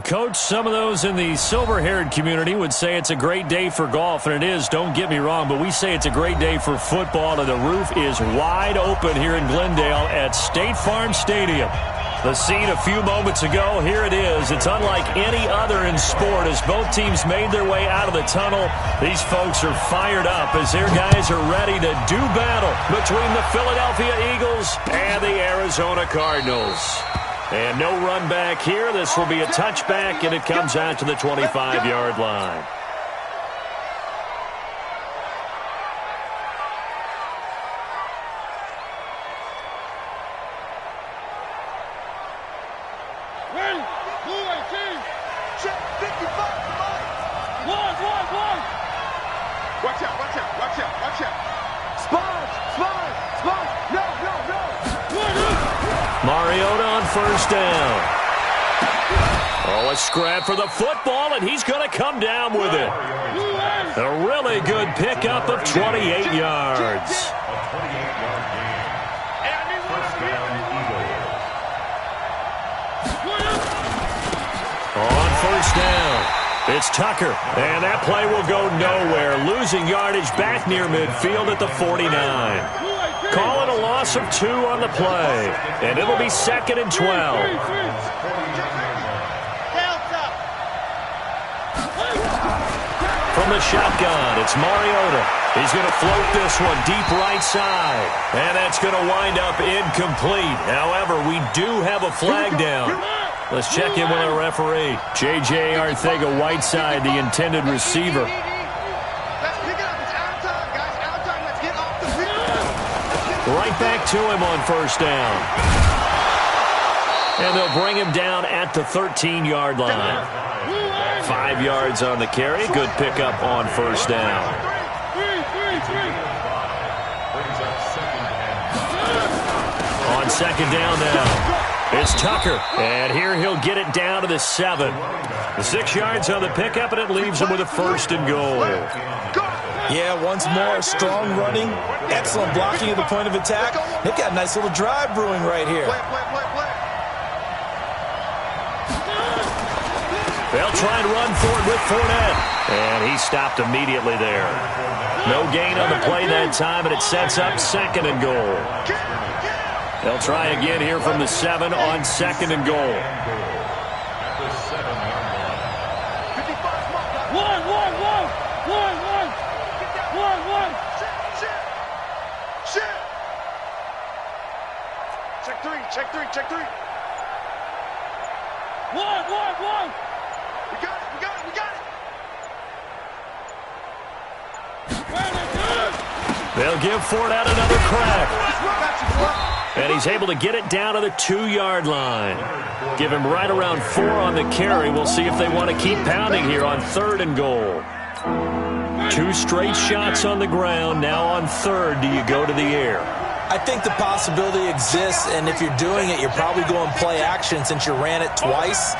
Coach, some of those in the silver-haired community would say it's a great day for golf, and it is, don't get me wrong, but we say it's a great day for football, and the roof is wide open here in Glendale at State Farm Stadium. The scene a few moments ago, here it is. It's unlike any other in sport as both teams made their way out of the tunnel. These folks are fired up as their guys are ready to do battle between the Philadelphia Eagles and the Arizona Cardinals. And no run back here. This will be a touchback, and it comes out to the 25-yard line. Mariota on first down. Oh, a scrap for the football, and he's going to come down with it. A really good pickup of 28 yards. On first down, it's Tucker, and that play will go nowhere. Losing yardage back near midfield at the 49. Call it a loss of 2 on the play, and it'll be 2nd and 12. From the shotgun, it's Mariota. He's going to float this one deep right side, and that's going to wind up incomplete. However, we do have a flag down. Let's check in with our referee. J.J. Arcega-Whiteside, the intended receiver. Right back to him on first down. And they'll bring him down at the 13-yard line. 5 yards on the carry. Good pickup on first down. On second down now, it's Tucker. And here he'll get it down to the 7. The 6 yards on the pickup, and it leaves him with a 1st and goal. Yeah, once more, strong running, excellent blocking at the point of attack. They've got a nice little drive brewing right here. They'll try and run forward with Fournette. And he stopped immediately there. No gain on the play that time, and it sets up 2nd and goal. They'll try again here from the 7 on 2nd and goal. Check three. One. We got it. They'll give Fournette another crack. And he's able to get it down to the 2-yard line. Give him right around 4 on the carry. We'll see if they want to keep pounding here on 3rd and goal. 2 straight shots on the ground. Now on 3rd, do you go to the air? I think the possibility exists, and if you're doing it, you're probably going play action since you ran it twice.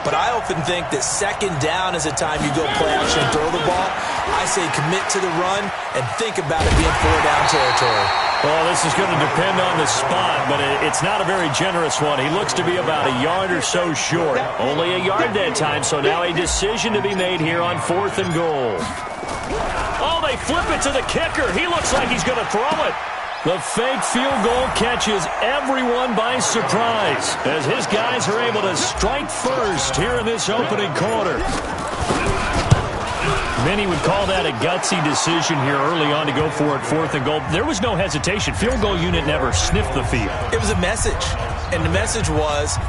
But I often think that 2nd down is a time you go play action and throw the ball. I say commit to the run and think about it being 4-down territory. Well, this is going to depend on the spot, but it's not a very generous one. He looks to be about a yard or so short. Only a yard that time, so now a decision to be made here on 4th and goal. Oh, they flip it to the kicker. He looks like he's going to throw it. The fake field goal catches everyone by surprise as his guys are able to strike first here in this opening quarter. Many would call that a gutsy decision here early on to go for it 4th and goal. There was no hesitation. Field goal unit never sniffed the field. It was a message, and the message was,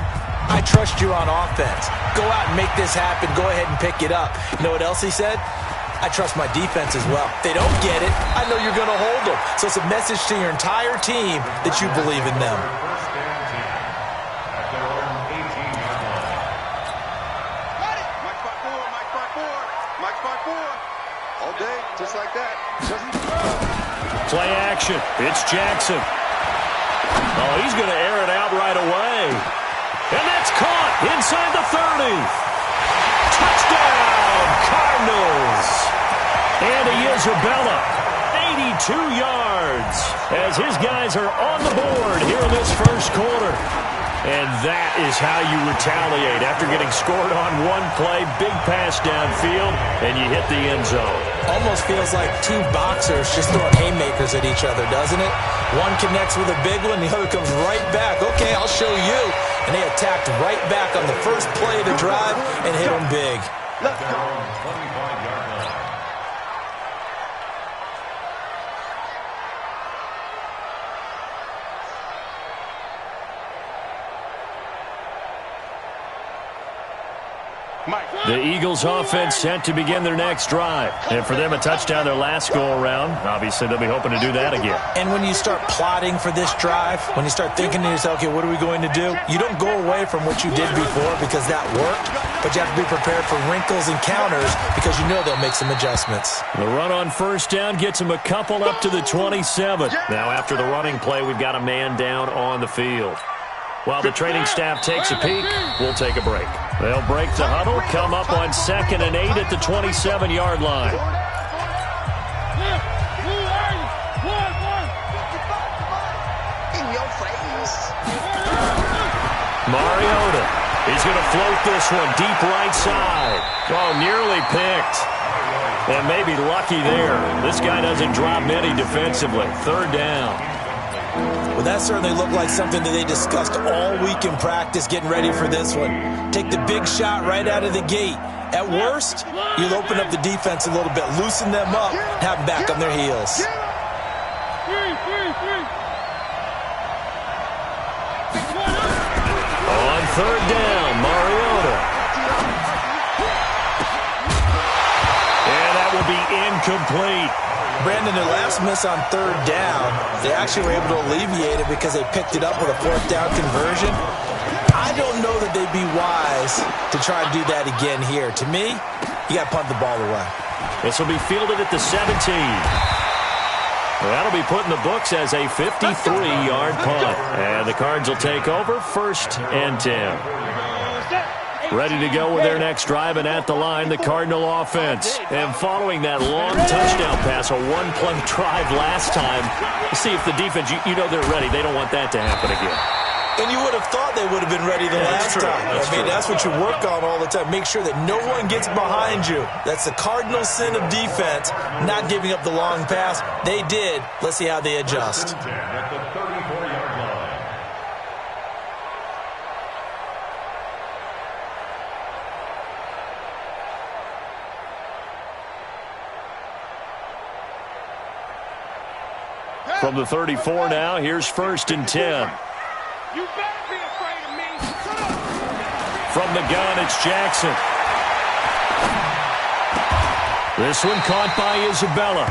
I trust you on offense. Go out and make this happen. Go ahead and pick it up. You know what else he said? I trust my defense as well. If they don't get it, I know you're going to hold them. So it's a message to your entire team that you believe in them. Mike 5-4. All day, just like that. Play action. It's Jackson. Oh, he's going to air it out right away. And that's caught inside the 30. Touchdown, Cardinals. Andy Isabella, 82 yards, as his guys are on the board here in this first quarter. And that is how you retaliate. After getting scored on one play, big pass downfield, and you hit the end zone. Almost feels like two boxers just throwing haymakers at each other, doesn't it? One connects with a big one, the other comes right back. Okay, I'll show you. And they attacked right back on the first play of the drive and hit them big. Let's go. The Eagles offense set to begin their next drive. And for them, a touchdown their last go-around. Obviously, they'll be hoping to do that again. And when you start plotting for this drive, when you start thinking to yourself, okay, what are we going to do? You don't go away from what you did before because that worked, but you have to be prepared for wrinkles and counters because you know they'll make some adjustments. The run on first down gets them a couple up to the 27. Now, after the running play, we've got a man down on the field. While the training staff takes a peek, we'll take a break. They'll break the huddle, come up on 2nd and 8 at the 27-yard line. In your face. Mariota. He's going to float this one deep right side. Oh, nearly picked. And maybe lucky there. This guy doesn't drop many defensively. 3rd down. Well, that certainly looked like something that they discussed all week in practice getting ready for this one. Take the big shot right out of the gate. At worst, you'll open up the defense a little bit, loosen them up, have them back on their heels. On 3rd down, Mariota. And that will be incomplete. Brandon, their last miss on 3rd down, they actually were able to alleviate it because they picked it up with a 4th down conversion. I don't know that they'd be wise to try and do that again here. To me, you got to punt the ball away. This will be fielded at the 17. That'll be put in the books as a 53-yard punt. And the Cards will take over 1st and 10. Ready to go with their next drive, and at the line, the Cardinal offense. And following that long touchdown pass, a one-play drive last time, see if the defense, you know they're ready. They don't want that to happen again. And you would have thought they would have been ready the last time. That's what you work on all the time. Make sure that no one gets behind you. That's the cardinal sin of defense, not giving up the long pass. They did. Let's see how they adjust. From the 34 now, here's 1st and 10. You better be afraid of me. From the gun, it's Jackson. This one caught by Isabella.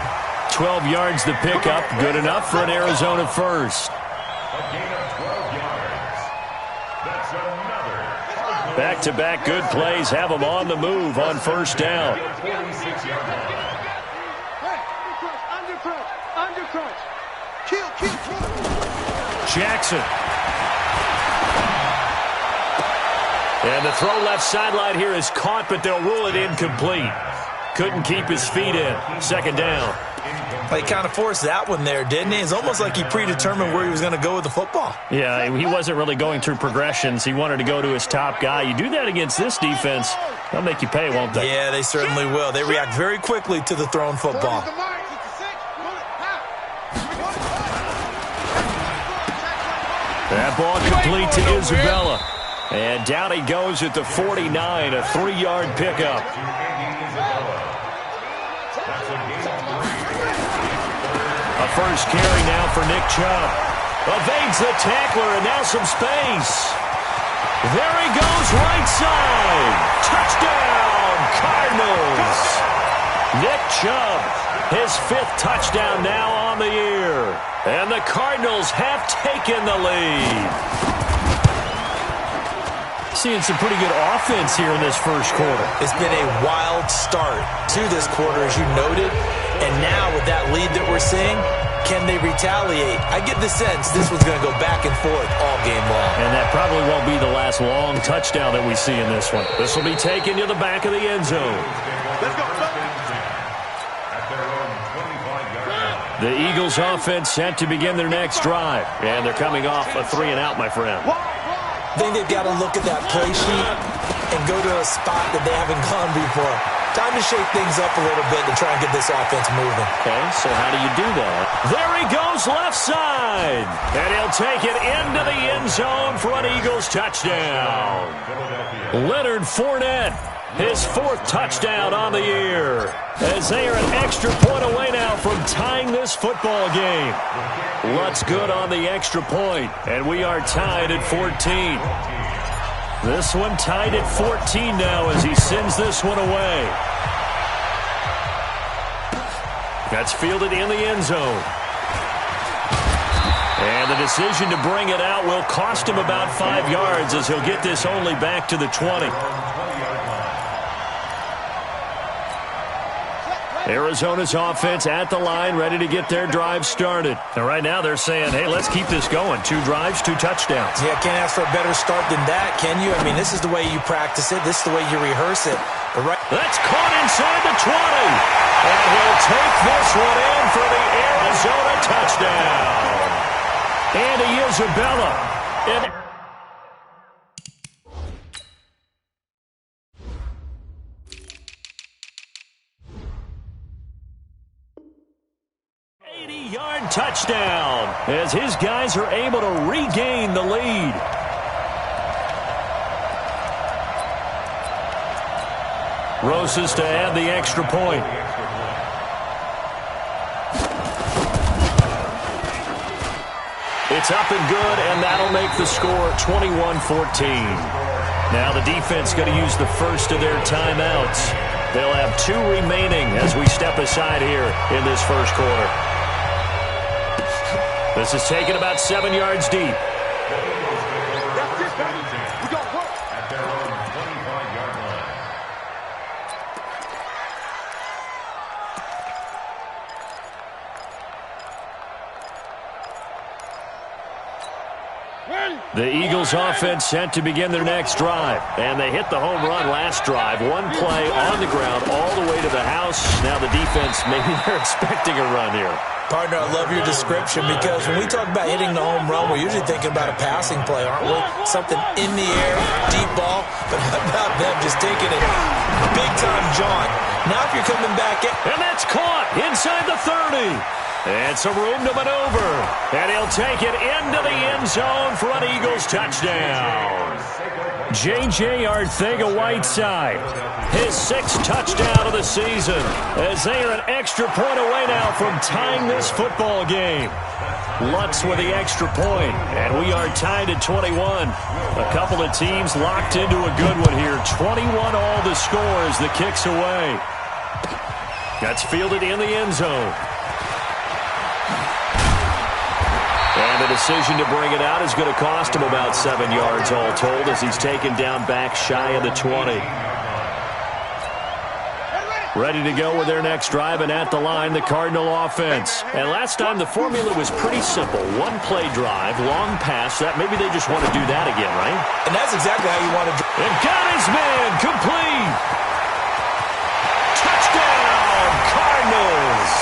12 yards the pickup, good enough for an Arizona first. Back-to-back good plays have them on the move on 1st down. Undercrunch. Kill. Jackson. And the throw left sideline here is caught, but they'll rule it incomplete. Couldn't keep his feet in. 2nd down. He kind of forced that one there, didn't he? It's almost like he predetermined where he was going to go with the football. Yeah, he wasn't really going through progressions. He wanted to go to his top guy. You do that against this defense, they'll make you pay, won't they? Yeah, they certainly will. They react very quickly to the thrown football. That ball complete to Isabella. And down he goes at the 49, a 3-yard pickup. A first carry now for Nick Chubb. Evades the tackler, and now some space. There he goes, right side. Touchdown, Cardinals. Nick Chubb, his 5th touchdown now on the year. And the Cardinals have taken the lead. Seeing some pretty good offense here in this first quarter. It's been a wild start to this quarter, as you noted. And now with that lead that we're seeing, can they retaliate? I get the sense this one's going to go back and forth all game long. And that probably won't be the last long touchdown that we see in this one. This will be taken to the back of the end zone. Let's go. The Eagles offense set to begin their next drive. And they're coming off a 3-and-out, my friend. I think they've got to look at that play sheet and go to a spot that they haven't gone before. Time to shake things up a little bit to try and get this offense moving. Okay, so how do you do that? There he goes, left side. And he'll take it into the end zone for an Eagles touchdown. Leonard Fournette, his 4th touchdown on the year, as they are an extra point away now from tying this football game. Lutz good on the extra point, and we are tied at 14. This one tied at 14 now as he sends this one away. That's fielded in the end zone. And the decision to bring it out will cost him about 5 yards as he'll get this only back to the 20. Arizona's offense at the line, ready to get their drive started. And right now they're saying, hey, let's keep this going. 2 drives, 2 touchdowns. Yeah, can't ask for a better start than that, can you? I mean, this is the way you practice it. This is the way you rehearse it. That's caught inside the 20. And he'll take this one in for the Arizona touchdown. Andy Isabella. And 80-yard touchdown as his guys are able to regain the lead. Rosas to add the extra point. It's up and good, and that'll make the score 21-14. Now the defense going to use the first of their timeouts. They'll have 2 remaining as we step aside here in this first quarter. This is taken about 7 yards deep. That's it, baby. We got work. At their own 25-yard line. The Eagles offense set to begin their next drive. And they hit the home run last drive. 1 play on the ground all the way to the house. Now the defense, maybe they're expecting a run here. Partner, I love your description because when we talk about hitting the home run, we're usually thinking about a passing play, aren't we? Something in the air, deep ball. But how about them just taking it big-time jaunt? Now if you're coming back in. And that's caught inside the 30. And some room to maneuver. And he'll take it into the end zone for an Eagles touchdown. J.J. Arcega-Whiteside, his 6th touchdown of the season, as they are an extra point away now from tying this football game. Lutz with the extra point, and we are tied at 21. A couple of teams locked into a good one here. 21 all the score as the kick's away. That's fielded in the end zone. And the decision to bring it out is going to cost him about 7 yards all told as he's taken down back shy of the 20. Ready to go with their next drive, and at the line, the Cardinal offense. And last time, the formula was pretty simple. 1-play drive, long pass. That maybe they just want to do that again, right? And that's exactly how you want to do it. And got his man, complete. Touchdown, Cardinals.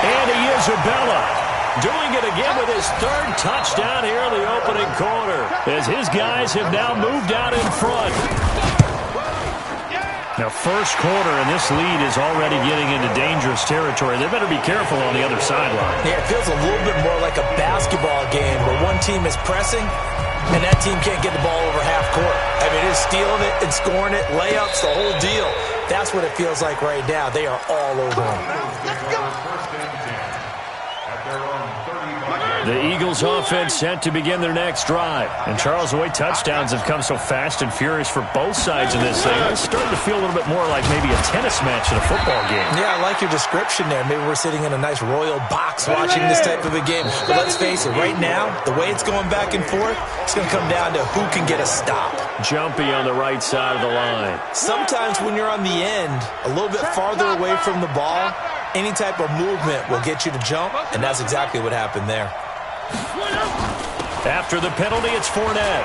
Andy Isabella doing it again with his 3rd touchdown here in the opening quarter, as his guys have now moved out in front. Now, first quarter, and this lead is already getting into dangerous territory. They better be careful on the other sideline. Yeah, it feels a little bit more like a basketball game where one team is pressing and that team can't get the ball over half court. I mean, it's stealing it and scoring it, layups, the whole deal. That's what it feels like right now. They are all over them. Let's go. The Eagles offense set to begin their next drive. And Charles, the way touchdowns have come so fast and furious for both sides in this thing, it's starting to feel a little bit more like maybe a tennis match in a football game. Yeah, I like your description there. Maybe we're sitting in a nice royal box watching this type of a game. But let's face it, right now, the way it's going back and forth, it's going to come down to who can get a stop. Jumpy on the right side of the line. Sometimes when you're on the end, a little bit farther away from the ball, any type of movement will get you to jump, and that's exactly what happened there. After the penalty, it's Fournette.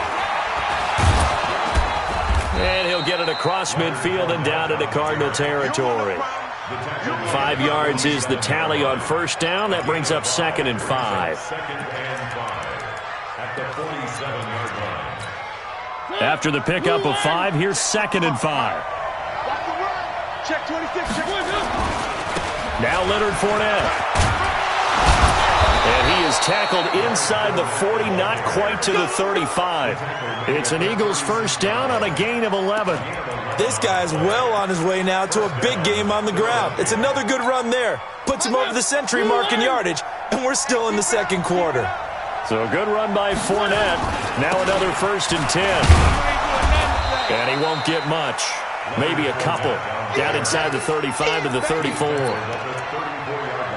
And he'll get it across midfield and down into Cardinal territory. 5 yards is the tally on first down. That brings up 2nd and 5. At the 47-yard line. After the pickup of 5, here's 2nd and 5. Check 26. Check 1. Now Leonard Fournette. And he is tackled inside the 40, not quite to the 35. It's an Eagles first down on a gain of 11. This guy's well on his way now to a big game on the ground. It's another good run there. Puts him over the century mark in yardage, and we're still in the second quarter. So a good run by Fournette. Now another 1st and 10. And he won't get much. Maybe a couple. Down inside the 35 to the 34.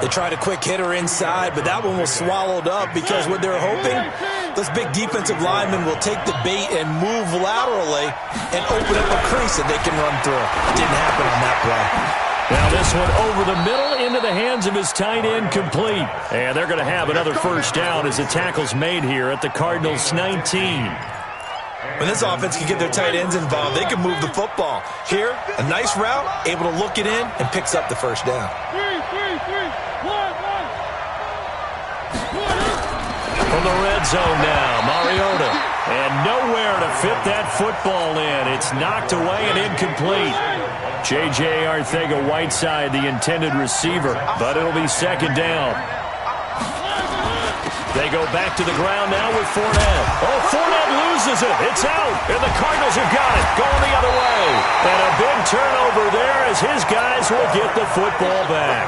They tried a quick hitter inside, but that one was swallowed up because what they're hoping, those big defensive linemen will take the bait and move laterally and open up a crease that they can run through. Didn't happen on that play. Now this one over the middle into the hands of his tight end, complete. And they're going to have another first down as the tackle's made here at the Cardinals' 19. When this offense can get their tight ends involved, they can move the football. Here, a nice route, able to look it in, and picks up the first down. 3, 1. From the red zone now, Mariota. And nowhere to fit that football in. It's knocked away and incomplete. J.J. Arcega-Whiteside, the intended receiver, but it'll be 2nd down. They go back to the ground now with Fournette. Oh, Fournette loses it. It's out, and the Cardinals have got it. Going the other way. And a big turnover there as his guys will get the football back.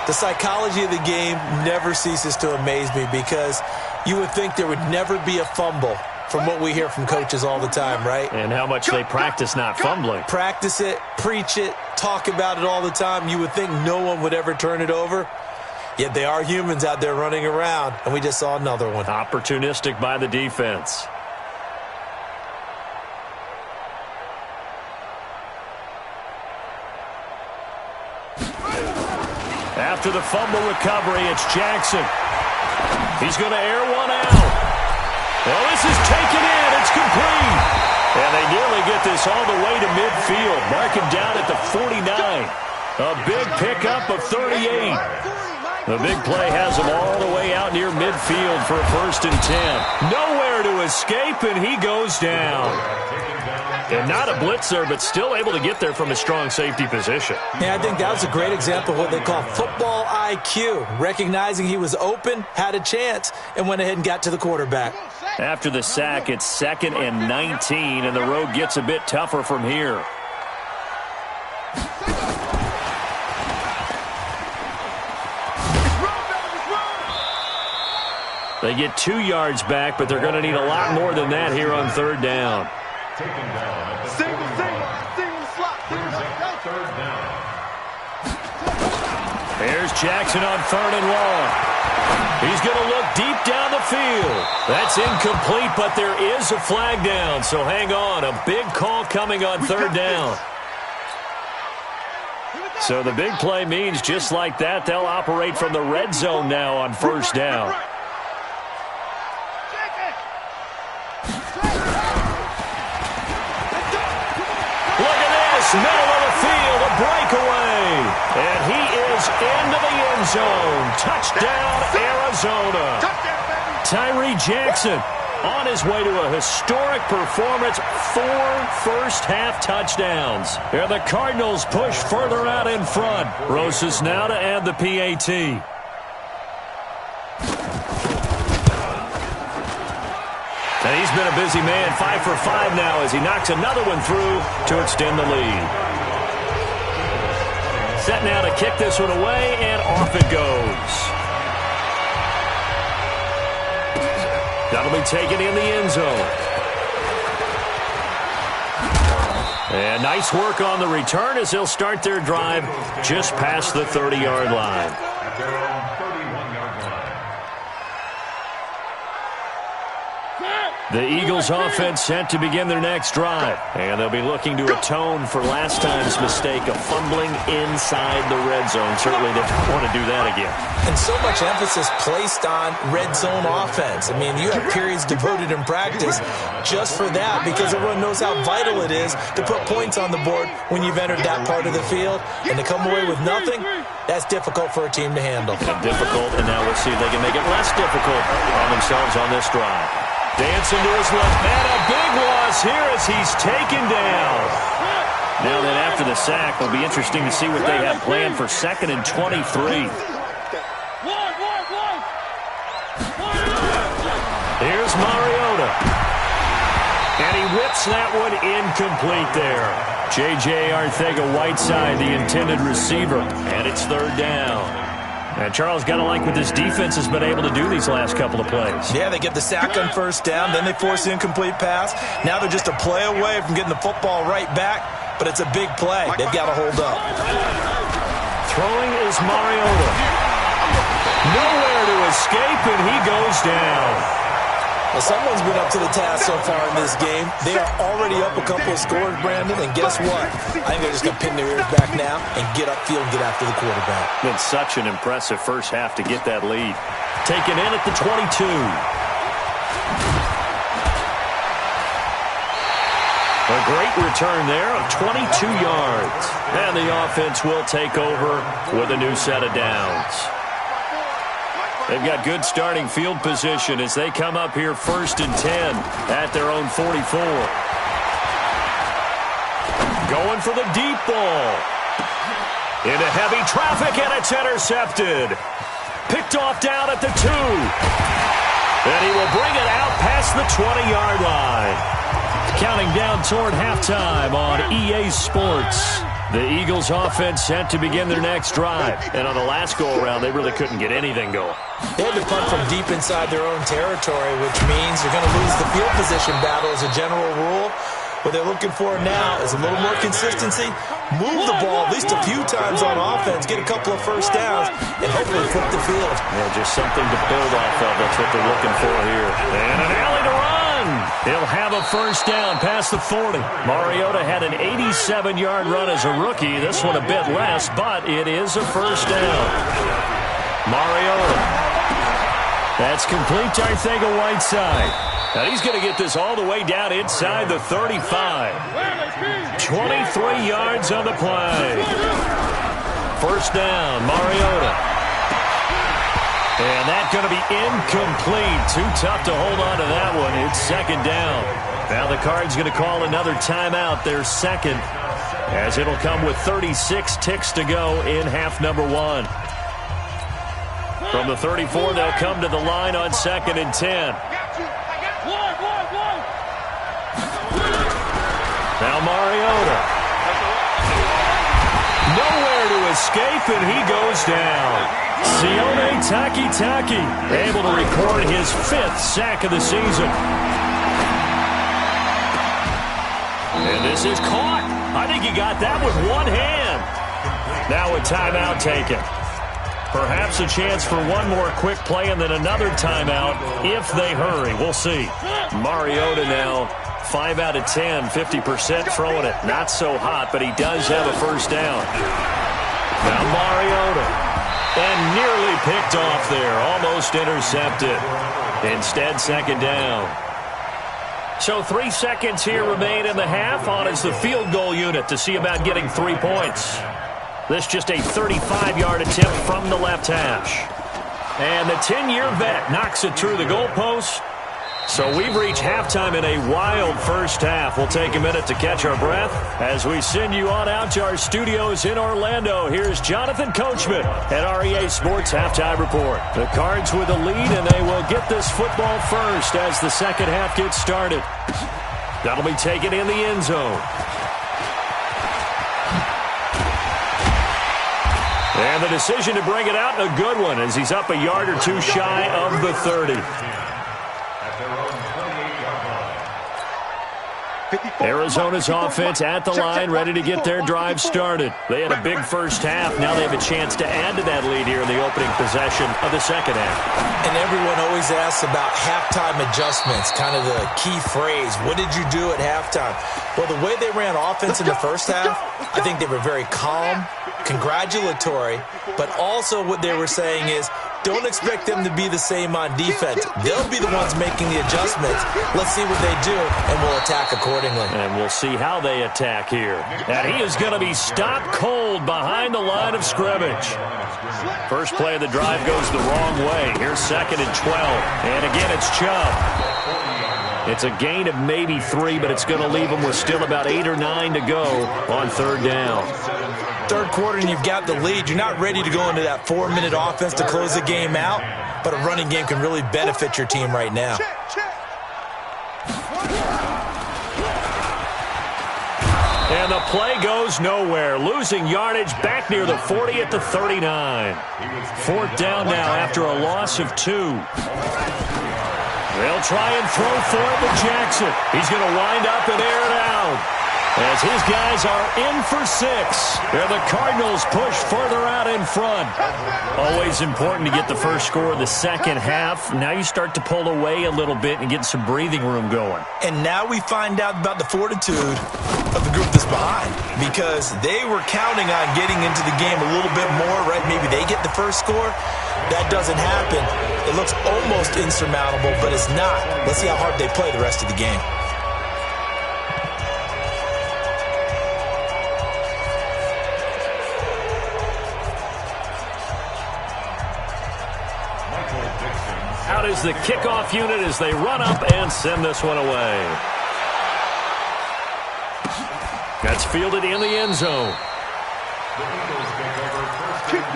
The psychology of the game never ceases to amaze me because you would think there would never be a fumble from what we hear from coaches all the time, right? And how much they practice not fumbling. Practice it, preach it, talk about it all the time. You would think no one would ever turn it over. Yet they are humans out there running around, and we just saw another one. Opportunistic by the defense. After the fumble recovery, it's Jackson. He's going to air one out. Well, this is taken in. It's complete. And they nearly get this all the way to midfield. Mark him down at the 49. A big pickup of 38. The big play has him all the way out near midfield for a 1st and 10. Nowhere to escape, and he goes down. And not a blitzer, but still able to get there from a strong safety position. Yeah, I think that was a great example of what they call football IQ. Recognizing he was open, had a chance, and went ahead and got to the quarterback. After the sack, it's 2nd and 19, and the road gets a bit tougher from here. They get 2 yards back, but they're going to need a lot more than that here on 3rd down. Single slot. Third down. Here's Jackson on 3rd and long. He's going to look deep down the field. That's incomplete, but there is a flag down, so hang on. A big call coming on 3rd down. So the big play means just like that, they'll operate from the red zone now on 1st down. Middle of the field, a breakaway. And he is into the end zone. Touchdown, Arizona. Tyree Jackson on his way to a historic performance. 4 first-half touchdowns. And the Cardinals push further out in front. Rosas now to add the PAT. And he's been a busy man, 5 for 5 now as he knocks another one through to extend the lead. Set now to kick this one away, and off it goes. That'll be taken in the end zone. And nice work on the return as they'll start their drive just past the 30-yard line. The Eagles offense set to begin their next drive. And they'll be looking to atone for last time's mistake of fumbling inside the red zone. Certainly they don't want to do that again. And so much emphasis placed on red zone offense. I mean, you have periods devoted in practice just for that because everyone knows how vital it is to put points on the board when you've entered that part of the field. And to come away with nothing, that's difficult for a team to handle. And difficult, and now we'll see if they can make it less difficult on themselves on this drive. Dancing to his left. And a big loss here as he's taken down. Now then, after the sack, it'll be interesting to see what they have planned for 2nd and 23. Here's Mariota. And he whips that one incomplete there. J.J. Arcega-Whiteside, the intended receiver. And it's 3rd down. And Charles, got to like what this defense has been able to do these last couple of plays. Yeah, they get the sack on 1st down, then they force the incomplete pass. Now they're just a play away from getting the football right back, but it's a big play. They've got to hold up. Throwing is Mariota. Nowhere to escape, and he goes down. Well, someone's been up to the task so far in this game. They are already up a couple of scores, Brandon, and guess what? I think they're just going to pin their ears back now and get upfield and get after the quarterback. Been such an impressive first half to get that lead. Taken in at the 22. A great return there of 22 yards. And the offense will take over with a new set of downs. They've got good starting field position as they come up here 1st and 10 at their own 44. Going for the deep ball. Into heavy traffic, and it's intercepted. Picked off down at the 2. And he will bring it out past the 20-yard line. Counting down toward halftime on EA Sports. The Eagles offense set to begin their next drive. And on the last go-around, they really couldn't get anything going. They had to punt from deep inside their own territory, which means they're going to lose the field position battle as a general rule. What they're looking for now is a little more consistency. Move the ball at least a few times on offense, get a couple of 1st downs, and hopefully flip the field. Yeah, just something to build off of. That's what they're looking for here. And an alley to run. He'll have a 1st down past the 40. Mariota had an 87-yard run as a rookie. This one a bit less, but it is a 1st down. Mariota. That's complete to Arcega-Whiteside. Now he's going to get this all the way down inside the 35. 23 yards on the play. 1st down, Mariota. And that's going to be incomplete. Too tough to hold on to that one. It's 2nd down. Now the Cards going to call another timeout, their 2nd, as it'll come with 36 ticks to go in half number 1. From the 34, they'll come to the line on 2nd and 10. Now Mariota. Nowhere to escape, and he goes down. Sione Takitaki able to record his 5th sack of the season. And this is caught. I think he got that with one hand. Now a timeout taken. Perhaps a chance for one more quick play and then another timeout if they hurry. We'll see. Mariota now 5 out of 10, 50% throwing it. Not so hot, but he does have a 1st down. Now Mariota. And nearly picked off there. Almost intercepted. Instead, 2nd down. So 3 seconds here remain in the half. On is the field goal unit to see about getting 3 points. This just a 35-yard attempt from the left hash. And the 10-year vet knocks it through the goalpost. So we've reached halftime in a wild first half. We'll take a minute to catch our breath as we send you on out to our studios in Orlando. Here's Jonathan Coachman at REA Sports Halftime Report. The Cards with a lead, and they will get this football first as the 2nd half gets started. That'll be taken in the end zone. And the decision to bring it out, a good one, as he's up a yard or 2 shy of the 30. Arizona's offense at the line, ready to get their drive started. They had a big first half. Now they have a chance to add to that lead here in the opening possession of the 2nd half. And everyone always asks about halftime adjustments, kind of the key phrase. What did you do at halftime? Well, the way they ran offense in the first half, I think they were very calm, congratulatory, but also what they were saying is, don't expect them to be the same on defense. They'll be the ones making the adjustments. Let's see what they do, and we'll attack accordingly. And we'll see how they attack here. And he is going to be stopped cold behind the line of scrimmage. First play of the drive goes the wrong way. Here's 2nd and 12. And again, it's Chubb. It's a gain of maybe 3, but it's going to leave them with still about 8 or 9 to go on third down. Third quarter and you've got the lead. You're not ready to go into that 4-minute offense to close the game out, but a running game can really benefit your team right now. And the play goes nowhere. Losing yardage back near the 40 at the 39. Fourth down now after a loss of 2. They'll try and throw for it to Jackson. He's going to wind up and air it out as his guys are in for 6. And the Cardinals push further out in front. Always important to get the first score of the second half. Now you start to pull away a little bit and get some breathing room going. And now we find out about the fortitude of the group that's behind, because they were counting on getting into the game a little bit more, right? Maybe they get the first score. That doesn't happen. It looks almost insurmountable, but it's not. Let's see how hard they play the rest of the game. Out is the kickoff unit as they run up and send this one away. That's fielded in the end zone. The Eagles take over first and 10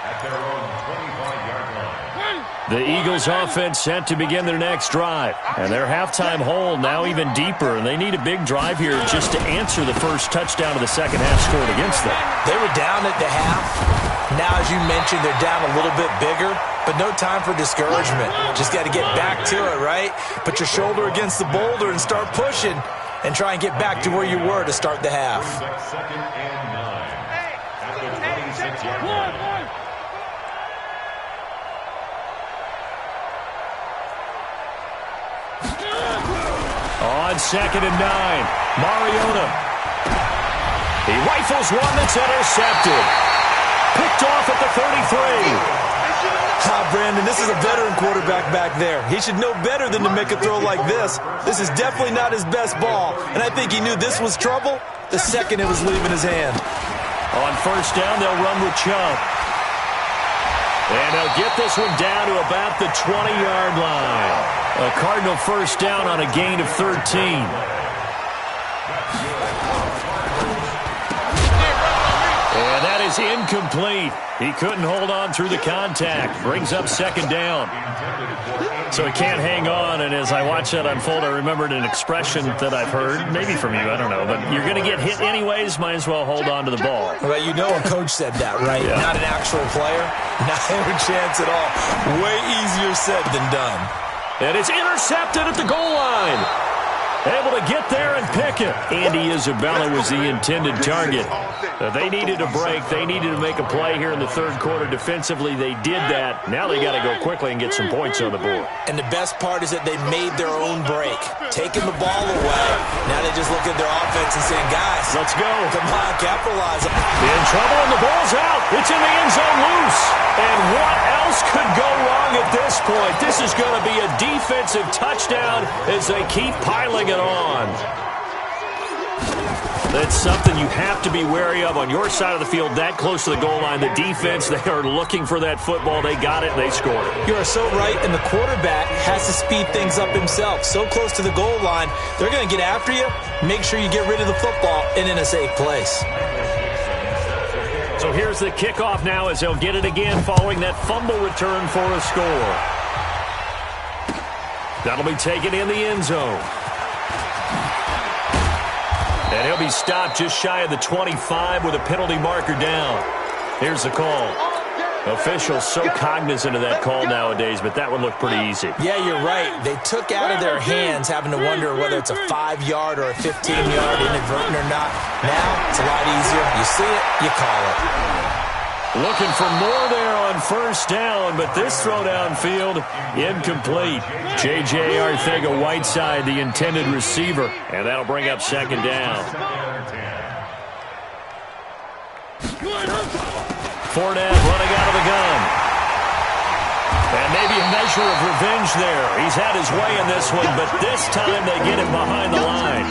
at their own 25-yard line. The Eagles offense set to begin their next drive. And their halftime hole now even deeper. And they need a big drive here just to answer the first touchdown of the second half scored against them. They were down at the half. Now, as you mentioned, they're down a little bit bigger, but no time for discouragement. Just got to get back to it, right? Put your shoulder against the boulder and start pushing and try and get back to where you were to start the half. Second and 9 at the 26-yard line. On second and 9, Mariota. He rifles one that's intercepted. Picked off at the 33. Brandon, this is a veteran quarterback back there. He should know better than to make a throw like this. This is definitely not his best ball, and I think he knew this was trouble the second it was leaving his hand. On first down, they'll run with Chubb. And they'll get this one down to about the 20-yard line. A Cardinal first down on a gain of 13. And that is incomplete. He couldn't hold on through the contact. Brings up second down. So he can't hang on, and as I watch that unfold, I remembered an expression that I've heard, maybe from you, I don't know, but you're going to get hit anyways, might as well hold on to the ball. Well, you know a coach said that, right? Yeah. Not an actual player. Not a chance at all. Way easier said than done. And it's intercepted at the goal line. Able to get there and pick it. Andy Isabella was the intended target. They needed a break. They needed to make a play here in the third quarter defensively. They did that. Now they got to go quickly and get some points on the board. And the best part is that they made their own break. Taking the ball away. Now they just look at their offense and saying, guys, let's go. Come on, capitalize. In trouble and the ball's out. It's in the end zone loose. And what else could go wrong at this point? This is going to be a defensive touchdown as they keep piling it on. That's something you have to be wary of on your side of the field, that close to the goal line. The defense, they are looking for that football. They got it, and they scored it. You are so right, and the quarterback has to speed things up himself. So close to the goal line, they're going to get after you. Make sure you get rid of the football and in a safe place. So here's the kickoff now as they'll get it again following that fumble return for a score. That'll be taken in the end zone. And he'll be stopped just shy of the 25 with a penalty marker down. Here's the call. Officials so cognizant of that call nowadays, but that would look pretty easy. Yeah, you're right. They took out of their hands having to wonder whether it's a 5-yard or a 15-yard inadvertent or not. Now, it's a lot easier. You see it, you call it. Looking for more there on first down, but this throw downfield, incomplete. J.J. Arcega-Whiteside, the intended receiver, and that'll bring up second down. Fournette running out of the gun. And maybe a measure of revenge there. He's had his way in this one, but this time they get him behind the line.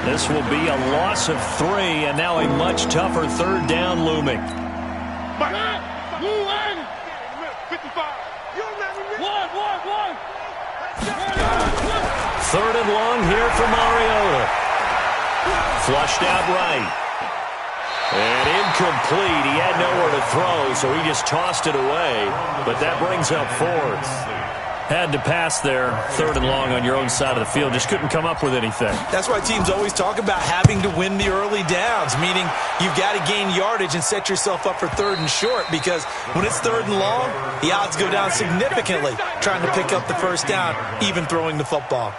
This will be a loss of 3, and now a much tougher third down looming. 55. 3rd and long here for Mariota. Flushed out right. And incomplete. He had nowhere to throw, so he just tossed it away. But that brings up 4th. Had to pass there, 3rd and long on your own side of the field. Just couldn't come up with anything. That's why teams always talk about having to win the early downs, meaning you've got to gain yardage and set yourself up for 3rd and short, because when it's 3rd and long, the odds go down significantly trying to pick up the first down, even throwing the football.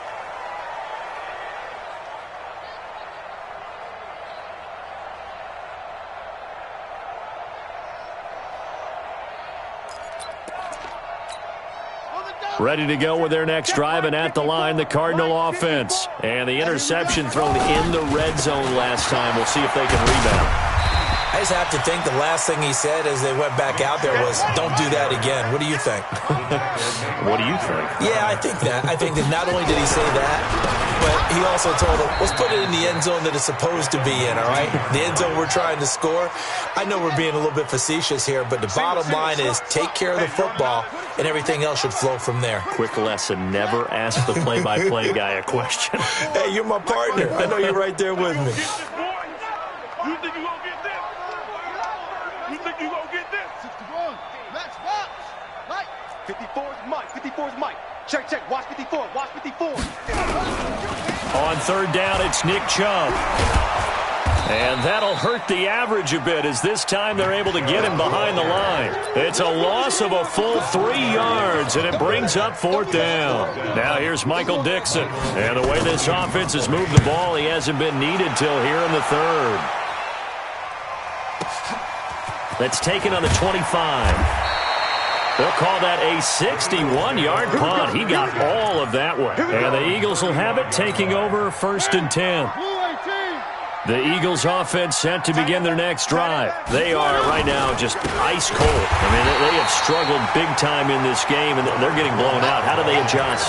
Ready to go with their next drive, and at the line, the Cardinal offense. And the interception thrown in the red zone last time. We'll see if they can rebound. I just have to think the last thing he said as they went back out there was, don't do that again. What do you think? What do you think? Yeah, I think that. I think that not only did he say that, but he also told them, let's put it in the end zone that it's supposed to be in, all right? The end zone we're trying to score. I know we're being a little bit facetious here, but the bottom line is take care of the football, and everything else should flow from there. Quick lesson, never ask the play-by-play guy a question. Hey, you're my partner. I know you're right there with me. You think you gonna get this? You think you gonna get this? 61. Max watch. Mike. 54 is Mike. 54 is Mike. Check. Watch 54. Watch 54. On 3rd down, it's Nick Chubb. And that'll hurt the average a bit, as this time they're able to get him behind the line. It's a loss of a full 3 yards, and it brings up 4th down. Now here's Michael Dixon. And the way this offense has moved the ball, he hasn't been needed till here in the 3rd. That's taken on the 25. They'll call that a 61-yard punt. He got all of that one. And the Eagles will have it, taking over 1st and 10. The Eagles offense set to begin their next drive. They are right now just ice cold. I mean, they have struggled big time in this game, and they're getting blown out. How do they adjust?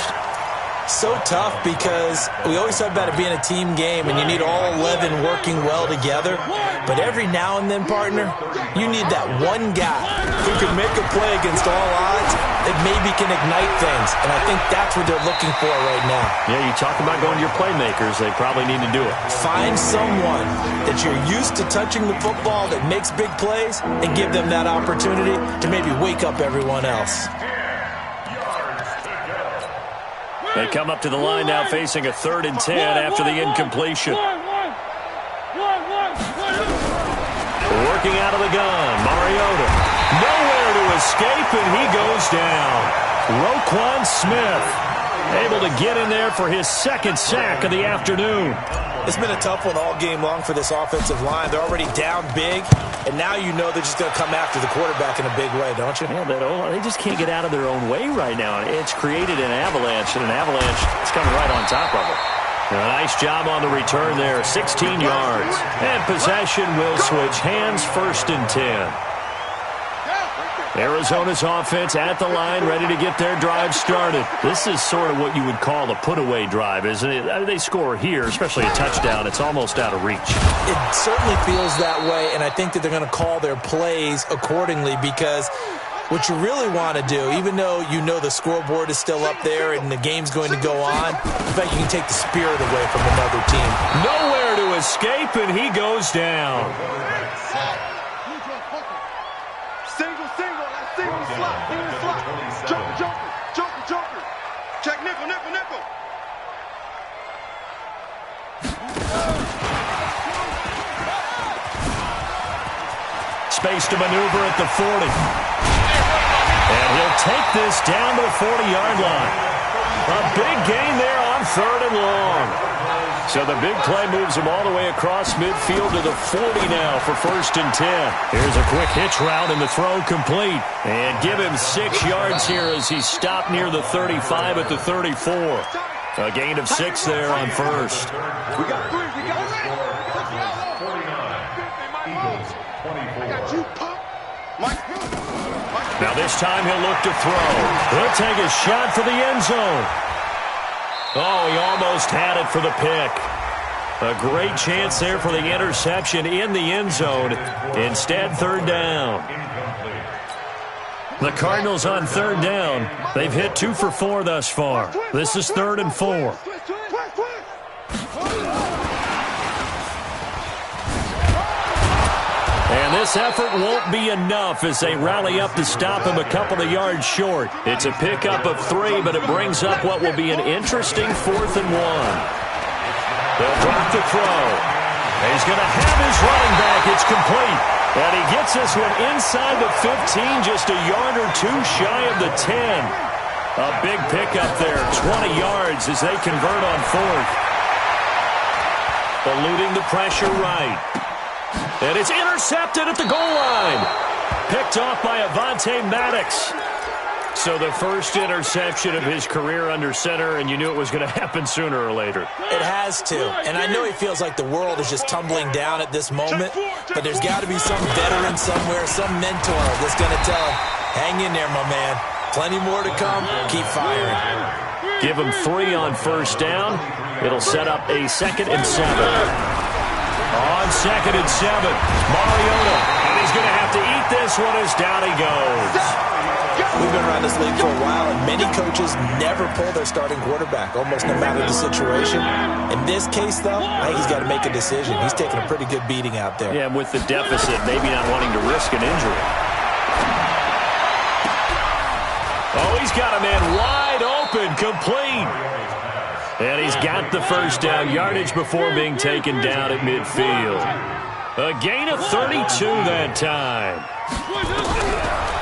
So tough, because we always talk about it being a team game and you need all 11 working well together. But every now and then, partner, you need that one guy who can make a play against all odds that maybe can ignite things. And I think that's what they're looking for right now. Yeah, you talk about going to your playmakers. They probably need to do it. Find someone that you're used to touching the football that makes big plays and give them that opportunity to maybe wake up everyone else. They come up to the line now, facing a 3rd and 10 after the incompletion. Working out of the gun, Mariota. Nowhere to escape, and he goes down. Roquan Smith able to get in there for his 2nd sack of the afternoon. It's been a tough one all game long for this offensive line. They're already down big, and now you know they're just going to come after the quarterback in a big way, don't you? Yeah, they just can't get out of their own way right now. It's created an avalanche, and an avalanche is coming right on top of it. A nice job on the return there, 16 yards. And possession will switch hands, 1st and 10. Arizona's offense at the line, ready to get their drive started. This is sort of what you would call a put-away drive, isn't it? They score here, especially a touchdown. It's almost out of reach. It certainly feels that way, and I think that they're going to call their plays accordingly, because what you really want to do, even though you know the scoreboard is still up there and the game's going to go on, in fact, you can take the spirit away from another team. Nowhere to escape, and he goes down. Single slot. Joker. Check nickel. Space to maneuver at the 40. And he'll take this down to the 40-yard line. A big gain there on 3rd and long. So the big play moves him all the way across midfield to the 40 now for 1st and 10. Here's a quick hitch route, and the throw complete. And give him 6 yards here as he stopped near the 35 at the 34. A gain of 6 there on 1st. We got 3. We got 3. 49. Now this time he'll look to throw. He'll take a shot for the end zone. Oh, he almost had it for the pick. A great chance there for the interception in the end zone. Instead, 3rd down. The Cardinals on third down. They've hit 2 for 4 thus far. This is 3rd and 4. And this effort won't be enough as they rally up to stop him a couple of yards short. It's a pickup of 3, but it brings up what will be an interesting 4th and 1. They'll drop the throw. He's going to have his running back. It's complete. And he gets this one inside the 15, just a yard or 2 shy of the 10. A big pickup there, 20 yards as they convert on 4th. Eluding the pressure right. And it's intercepted at the goal line. Picked off by Avonte Maddox. So the first interception of his career under center, and you knew it was going to happen sooner or later. It has to. And I know he feels like the world is just tumbling down at this moment, but there's got to be some veteran somewhere, some mentor that's going to tell him, hang in there, my man. Plenty more to come. Keep firing. Give him 3 on first down. It'll set up a 2nd and 7. On 2nd and 7, Mariota. And he's going to have to eat this one as down he goes. We've been around this league for a while, and many coaches never pull their starting quarterback, almost no matter the situation. In this case, though, I think he's got to make a decision. He's taking a pretty good beating out there. Yeah, with the deficit, maybe not wanting to risk an injury. Oh, he's got a man wide open, complete. And he's got the first down, yardage before being taken down at midfield. A gain of 32 that time.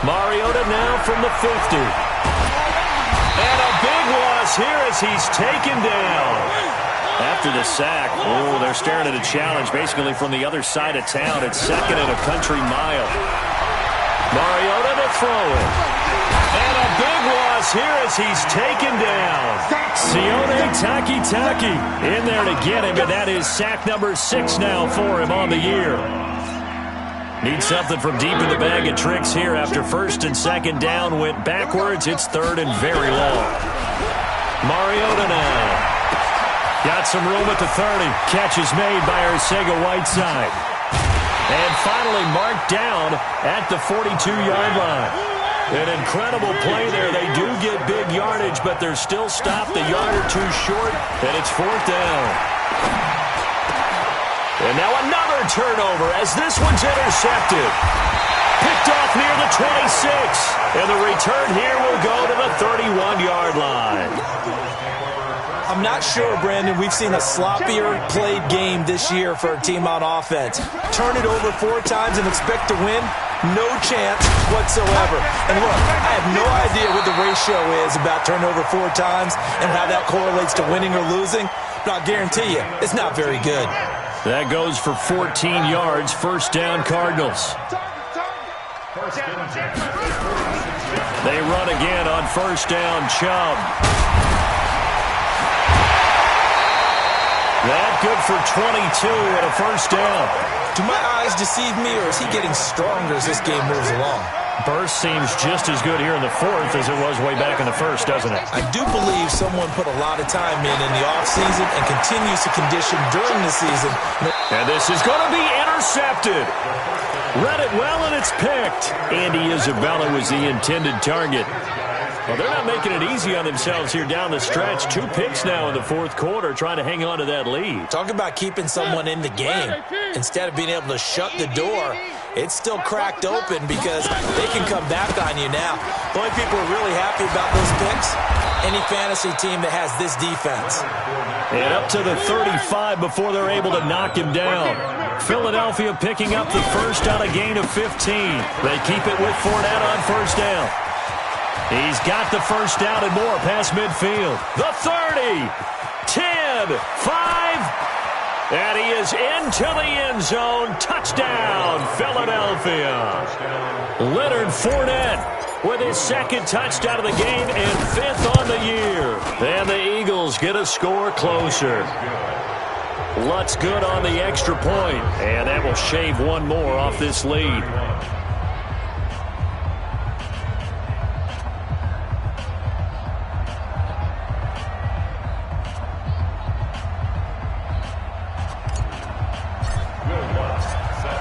Mariota now from the 50. And a big loss here as he's taken down. After the sack, oh, they're staring at a challenge basically from the other side of town. It's 2nd and a country mile. Mariota to throw it. And a big loss here as he's taken down. Sione Takitaki in there to get him, and that is sack number 6 now for him on the year. Need something from deep in the bag of tricks here after 1st and 2nd down went backwards. It's 3rd and very long. Mariota now. Got some room at the 30. Catch is made by Arcega-Whiteside. And finally marked down at the 42-yard line. An incredible play there. They do get big yardage, but they're still stopped a yard or 2 short, and it's 4th down. And now another turnover as this one's intercepted. Picked off near the 26. And the return here will go to the 31-yard line. I'm not sure, Brandon, we've seen a sloppier played game this year for a team on offense. Turn it over 4 times and expect to win? No chance whatsoever. And look, I have no idea what the ratio is about turnover 4 times and how that correlates to winning or losing, but I'll guarantee you, it's not very good. That goes for 14 yards, 1st down Cardinals. They run again on 1st down, Chubb. That good for 22 and a 1st down. Do my eyes deceive me, or is he getting stronger as this game moves along? Burst seems just as good here in the 4th as it was way back in the 1st, doesn't it? I do believe someone put a lot of time in the offseason and continues to condition during the season. And this is going to be intercepted. Read it well, and it's picked. Andy Isabella was the intended target. Well, they're not making it easy on themselves here down the stretch. 2 picks now in the 4th quarter, trying to hang on to that lead. Talk about keeping someone in the game. Instead of being able to shut the door, it's still cracked open because they can come back on you now. The only people who are really happy about those picks, any fantasy team that has this defense. And up to the 35 before they're able to knock him down. Philadelphia picking up the first on a gain of 15. They keep it with Fournette on 1st down. He's got the first down and more past midfield. The 30, 10, 5, and he is into the end zone. Touchdown, Philadelphia. Leonard Fournette with his 2nd touchdown of the game and 5th on the year. And the Eagles get a score closer. Lutz good on the extra point, and that will shave 1 more off this lead.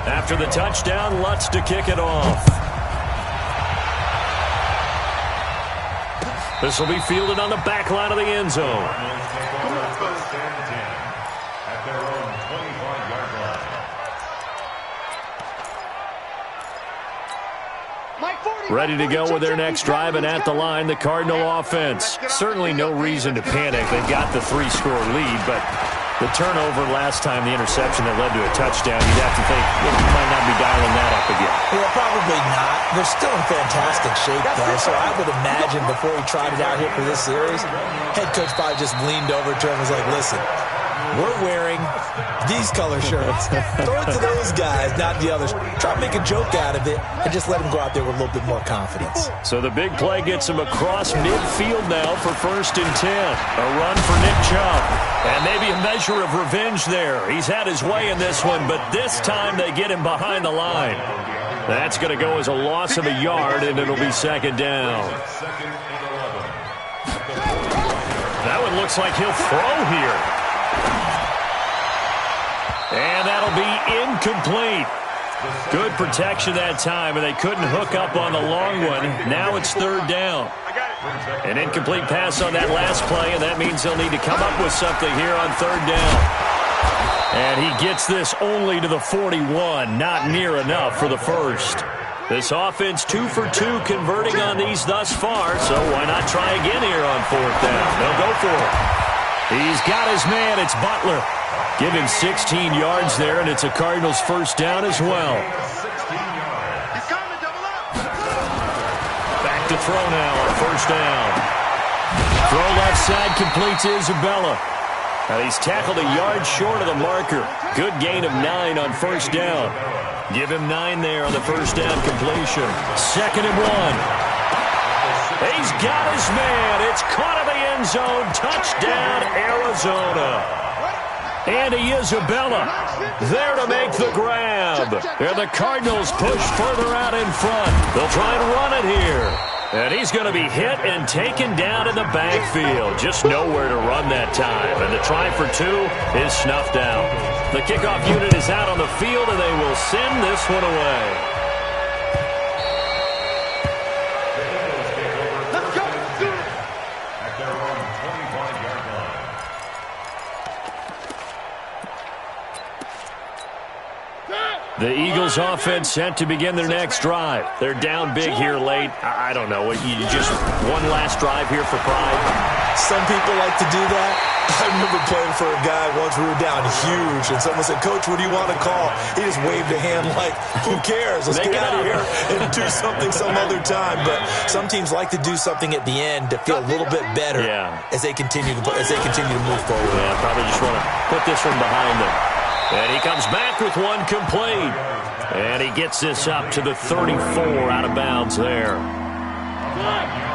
After the touchdown, Lutz to kick it off. This will be fielded on the back line of the end zone. At their own 25-yard line. Ready to go with their next drive, and at the line, the Cardinal offense. Certainly no reason to panic. They've got the 3-score lead, but the turnover last time, the interception that led to a touchdown, you'd have to think you might not be dialing that up again. Yeah, probably not. They're still in fantastic shape, though, so I would imagine before he tried it out here for this series, head coach probably just leaned over to him and was like, listen, we're wearing these color shirts. Throw it to those guys, not the others. Try to make a joke out of it and just let them go out there with a little bit more confidence. So the big play gets him across midfield now for 1st and 10. A run for Nick Chubb. And maybe a measure of revenge there. He's had his way in this one, but this time they get him behind the line. That's going to go as a loss of a yard, and it'll be 2nd down. That one looks like he'll throw here. And that'll be incomplete. Good protection that time, and they couldn't hook up on the long one. Now it's 3rd down. An incomplete pass on that last play, and that means they'll need to come up with something here on 3rd down. And he gets this only to the 41, not near enough for the first. This offense 2 for 2 converting on these thus far, so why not try again here on 4th down? They'll go for it. He's got his man. It's Butler. Give him 16 yards there, and it's a Cardinals 1st down as well. Back to throw now on 1st down. Throw left side completes Isabella. Now he's tackled a yard short of the marker. Good gain of 9 on 1st down. Give him 9 there on the 1st down completion. 2nd and 1. He's got his man. It's caught in the end zone. Touchdown, Arizona. Andy Isabella there to make the grab. And the Cardinals push further out in front. They'll try and run it here. And he's going to be hit and taken down in the backfield. Just nowhere to run that time. And the try for 2 is snuffed out. The kickoff unit is out on the field, and they will send this one away. The Eagles offense set to begin their next drive. They're down big here late. I don't know. You just one last drive here for pride. Some people like to do that. I remember playing for a guy once. We were down huge, and someone said, Coach, what do you want to call? He just waved a hand like, who cares? Let's get out of here and do something some other time. But some teams like to do something at the end to feel a little bit better as they continue to move forward. Yeah, probably just want to put this one behind them. And he comes back with one complete. And he gets this up to the 34 out of bounds there.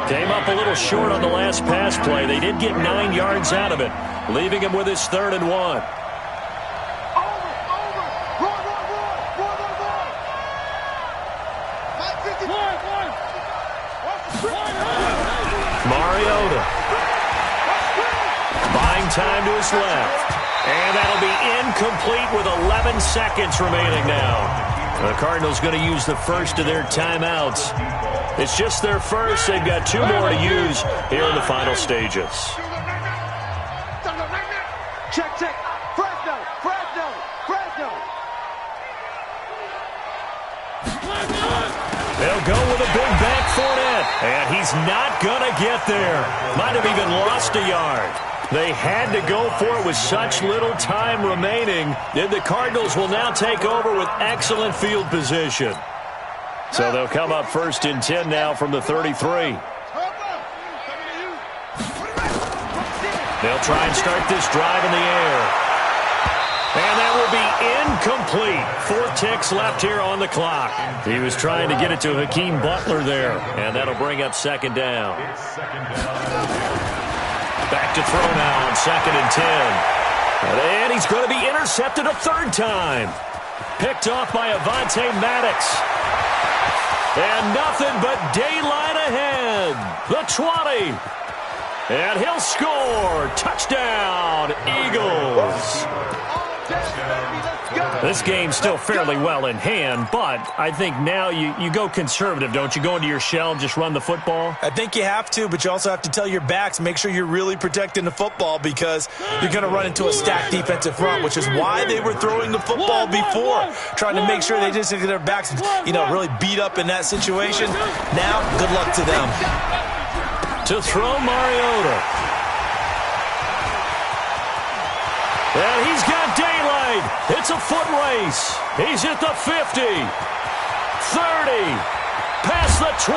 Came up a little short on the last pass play. They did get 9 yards out of it, leaving him with his 3rd and 1. Mariota. Buying time to his left. And that'll be incomplete with 11 seconds remaining now. The Cardinals going to use the first of their timeouts. It's just their first. They've got 2 more to use here in the final stages. Check. Fresno. They'll go with a big back Fournette. And he's not going to get there. Might have even lost a yard. They had to go for it with such little time remaining. And the Cardinals will now take over with excellent field position. So they'll come up 1st and 10 now from the 33. They'll try and start this drive in the air. And that will be incomplete. 4 ticks left here on the clock. He was trying to get it to Hakeem Butler there. And that'll bring up 2nd down. Back to throw now on 2nd and 10. And he's going to be intercepted a 3rd time. Picked off by Avonte Maddox. And nothing but daylight ahead. The 20. And he'll score. Touchdown, Eagles. This game's still fairly well in hand, but I think now you go conservative, don't you? Go into your shell, just run the football? I think you have to, but you also have to tell your backs, make sure you're really protecting the football because you're going to run into a stacked defensive front, which is why they were throwing the football before, trying to make sure they just get their backs, really beat up in that situation. Now, good luck to them. To throw Mariota. And he's got daylight. It's a foot race. He's at the 50, 30, past the 20.